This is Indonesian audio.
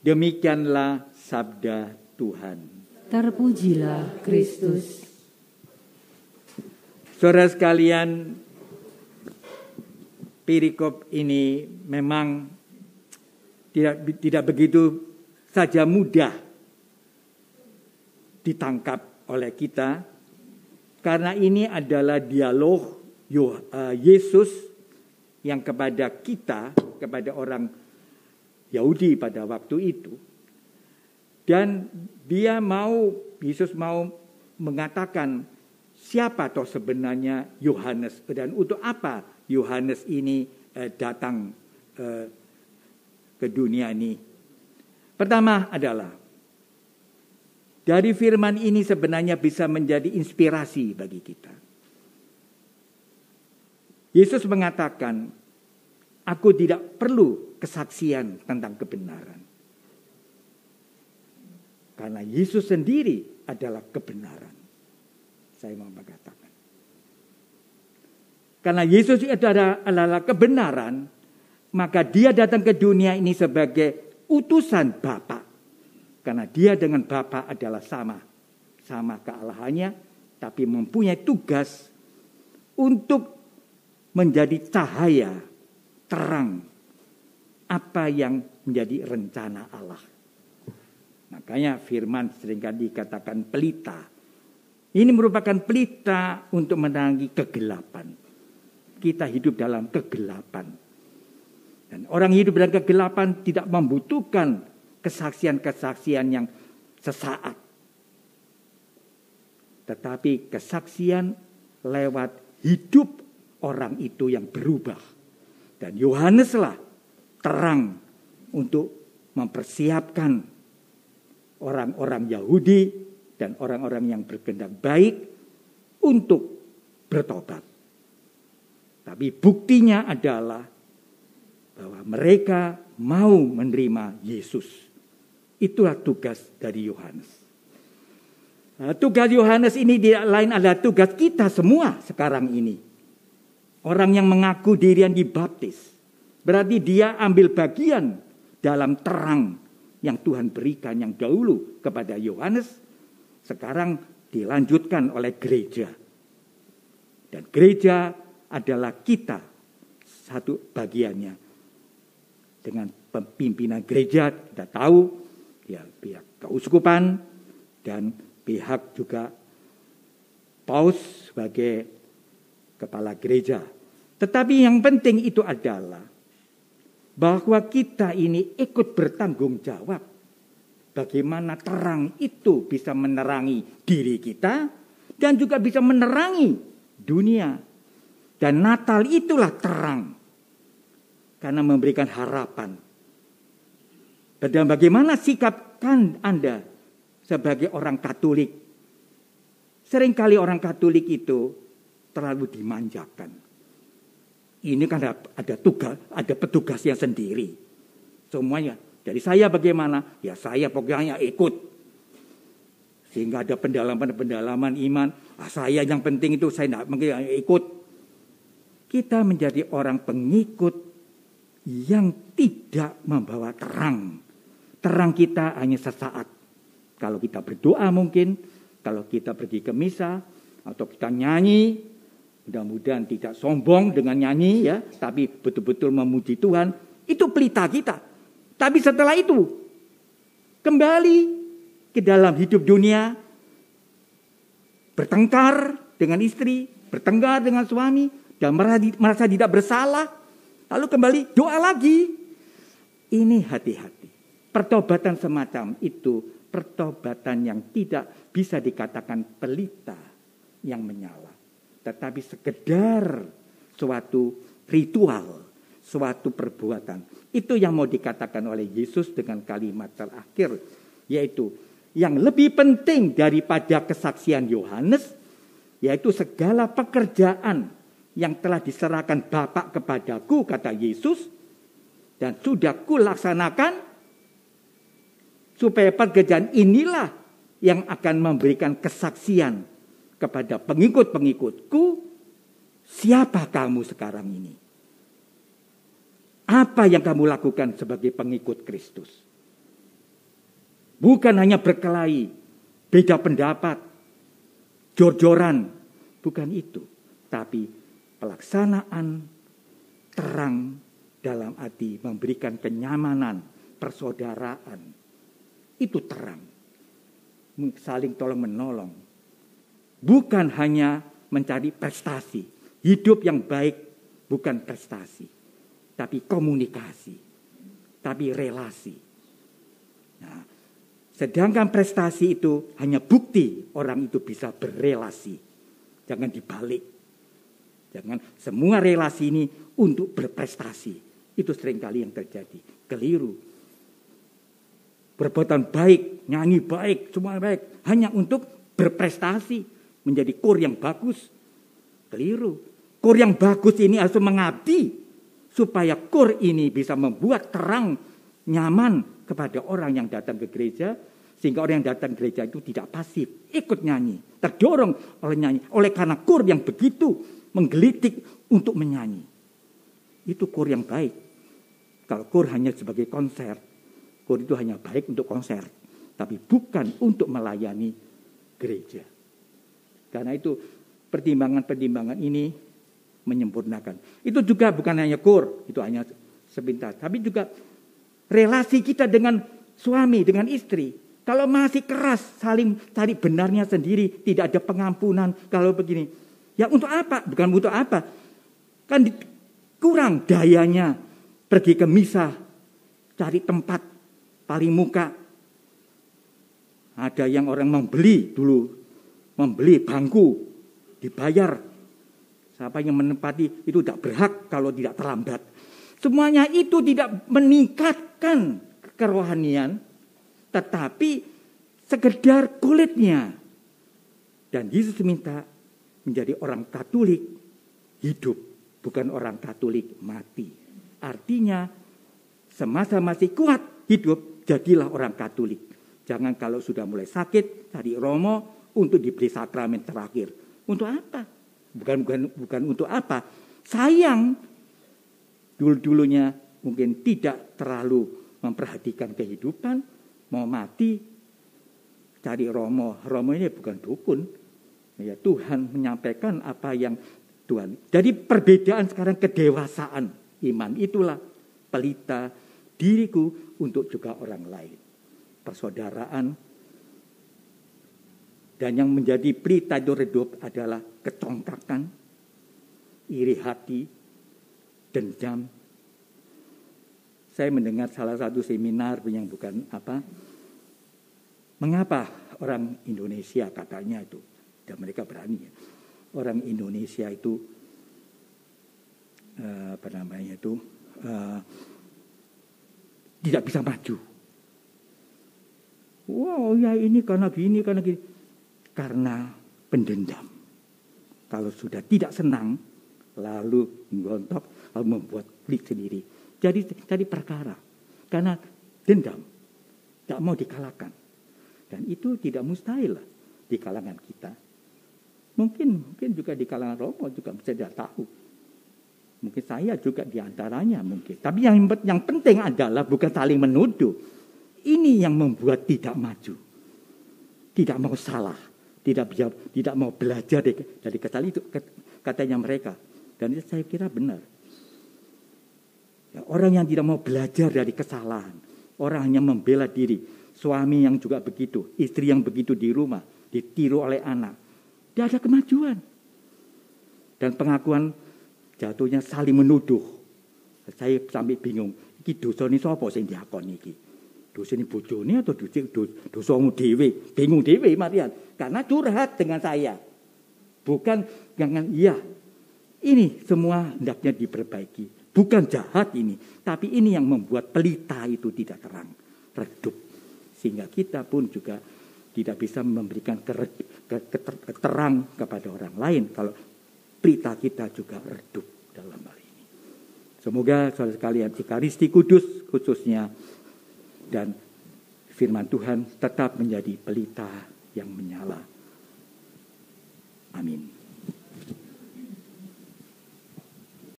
Demikianlah sabda Tuhan. Terpujilah Kristus. Saudara sekalian, perikop ini memang tidak begitu saja mudah ditangkap oleh kita, karena ini adalah dialog Yesus yang kepada kita, kepada orang Yahudi pada waktu itu. Dan Yesus mau mengatakan siapa toh sebenarnya Yohanes dan untuk apa Yohanes ini datang ke dunia ini. Pertama adalah dari firman ini sebenarnya bisa menjadi inspirasi bagi kita. Yesus mengatakan, aku tidak perlu kesaksian tentang kebenaran. Karena Yesus sendiri adalah kebenaran. Saya mau mengatakan. Karena Yesus adalah kebenaran, maka dia datang ke dunia ini sebagai utusan Bapa. Karena dia dengan Bapa adalah sama kealahannya, tapi mempunyai tugas untuk menjadi cahaya, terang, apa yang menjadi rencana Allah. Makanya firman seringkali dikatakan pelita. Ini merupakan pelita untuk menerangi kegelapan. Kita hidup dalam kegelapan. Dan orang hidup dalam kegelapan tidak membutuhkan kesaksian-kesaksian yang sesaat. Tetapi kesaksian lewat hidup orang itu yang berubah. Dan Yohaneslah terang untuk mempersiapkan orang-orang Yahudi dan orang-orang yang berkehendak baik untuk bertobat. Tapi buktinya adalah bahwa mereka mau menerima Yesus. Itulah tugas dari Yohanes. Nah, tugas Yohanes ini tidak lain adalah tugas kita semua sekarang ini. Orang yang mengaku dirinya dibaptis. Berarti dia ambil bagian dalam terang yang Tuhan berikan yang dahulu kepada Yohanes, sekarang dilanjutkan oleh gereja. Dan gereja adalah kita, satu bagiannya. Dengan pimpinan gereja, kita tahu, ya pihak keuskupan, dan pihak juga paus sebagai kepala gereja. Tetapi yang penting itu adalah bahwa kita ini ikut bertanggung jawab. Bagaimana terang itu bisa menerangi diri kita dan juga bisa menerangi dunia. Dan Natal itulah terang. Karena memberikan harapan. Dan bagaimana sikap Anda sebagai orang Katolik? Seringkali orang Katolik itu terlalu dimanjakan. Ini kan ada tugas, ada petugasnya sendiri. Semuanya. Dari saya bagaimana? Ya saya pokoknya ikut. Sehingga ada pendalaman iman. Saya yang penting itu saya tidak ikut. Kita menjadi orang pengikut yang tidak membawa terang. Terang kita hanya sesaat. Kalau kita berdoa mungkin, kalau kita pergi ke misa, atau kita nyanyi, mudah-mudahan tidak sombong dengan nyanyi ya, tapi betul-betul memuji Tuhan, itu pelita kita. Tapi setelah itu kembali ke dalam hidup dunia, bertengkar dengan istri, bertengkar dengan suami, dan merasa tidak bersalah, lalu kembali doa lagi. Ini hati-hati. Pertobatan semacam itu, pertobatan yang tidak bisa dikatakan pelita yang menyala. Tetapi sekedar suatu ritual, suatu perbuatan. Itu yang mau dikatakan oleh Yesus dengan kalimat terakhir. Yaitu yang lebih penting daripada kesaksian Yohanes, yaitu segala pekerjaan yang telah diserahkan Bapa kepadaku, kata Yesus, dan sudah kulaksanakan, supaya pekerjaan inilah yang akan memberikan kesaksian kepada pengikut-pengikutku, siapa kamu sekarang ini? Apa yang kamu lakukan sebagai pengikut Kristus? Bukan hanya berkelahi, beda pendapat, jor-joran. Bukan itu. Tapi pelaksanaan terang dalam arti memberikan kenyamanan, persaudaraan. Itu terang. Saling tolong menolong. Bukan hanya mencari prestasi. Hidup yang baik bukan prestasi. Tapi komunikasi. Tapi relasi. Nah, sedangkan prestasi itu hanya bukti orang itu bisa berelasi. Jangan dibalik. Jangan semua relasi ini untuk berprestasi. Itu seringkali yang terjadi. Keliru. Perbuatan baik, nyanyi baik, semua baik. Hanya untuk berprestasi. Menjadi kor yang bagus. Keliru. Kor yang bagus ini harus mengabdi. Supaya kor ini bisa membuat terang, nyaman kepada orang yang datang ke gereja. Sehingga orang yang datang ke gereja itu tidak pasif. Ikut nyanyi. Terdorong oleh nyanyi. Oleh karena kor yang begitu menggelitik untuk menyanyi. Itu kor yang baik. Kalau kor hanya sebagai konser. Kor itu hanya baik untuk konser. Tapi bukan untuk melayani gereja. Karena itu pertimbangan-pertimbangan ini menyempurnakan. Itu juga bukan hanya kor. Itu hanya sepintas. Tapi juga relasi kita dengan suami, dengan istri. Kalau masih keras, saling cari benarnya sendiri. Tidak ada pengampunan. Kalau begini. Ya untuk apa? Bukan untuk apa. Kan kurang dayanya. Pergi ke misa. Cari tempat paling muka. Ada yang orang membeli dulu. Membeli bangku. Dibayar. Siapa yang menempati itu tidak berhak kalau tidak terlambat. Semuanya itu tidak meningkatkan kerohanian. Tetapi sekedar kulitnya. Dan Yesus minta menjadi orang Katolik hidup. Bukan orang Katolik mati. Artinya semasa masih kuat hidup, jadilah orang Katolik. Jangan kalau sudah mulai sakit, cari romo untuk diberi sakramen terakhir. Untuk apa? Bukan untuk apa. Sayang, dulu-dulunya mungkin tidak terlalu memperhatikan kehidupan, mau mati, cari romo. Romo ini bukan dukun. Ya, Tuhan menyampaikan apa yang Tuhan. Jadi perbedaan sekarang kedewasaan iman. Itulah pelita diriku untuk juga orang lain. Persaudaraan. Dan yang menjadi pelita itu redup adalah kecongkakan, iri hati, dendam. Saya mendengar salah satu seminar yang bukan apa. Mengapa orang Indonesia katanya itu. Dan mereka berani ya. Orang Indonesia itu tidak bisa maju. Wow, ya ini karena gini. Karena pendendam. Kalau sudah tidak senang, lalu menggontok, lalu membuat klik sendiri. Jadi perkara. Karena dendam. Tidak mau dikalahkan. Dan itu tidak mustahil di kalangan kita. Mungkin juga di kalangan Romo juga bisa tidak tahu. Mungkin saya juga di antaranya mungkin. Tapi yang penting adalah bukan saling menuduh. Ini yang membuat tidak maju. Tidak mau salah. Tidak mau belajar dari kesalahan itu katanya mereka. Dan itu saya kira benar. Ya, orang yang tidak mau belajar dari kesalahan. Orang hanya membela diri. Suami yang juga begitu. Istri yang begitu di rumah. Ditiru oleh anak. Tidak ada kemajuan. Dan pengakuan jatuhnya saling menuduh. Saya sampai bingung. Iki dosa ini sapa sing diakoni iki? Dosa ini bojone atau dosamu dhewe? Bingung dhewe Marian. Karena curhat dengan saya. Bukan jangan iya. Ini semua hendaknya diperbaiki. Bukan jahat ini. Tapi ini yang membuat pelita itu tidak terang. Redup. Sehingga kita pun juga tidak bisa memberikan terang kepada orang lain. Kalau pelita kita juga redup dalam hal ini. Semoga saudara sekalian Ekaristi Kudus khususnya dan firman Tuhan tetap menjadi pelita yang menyala. Amin.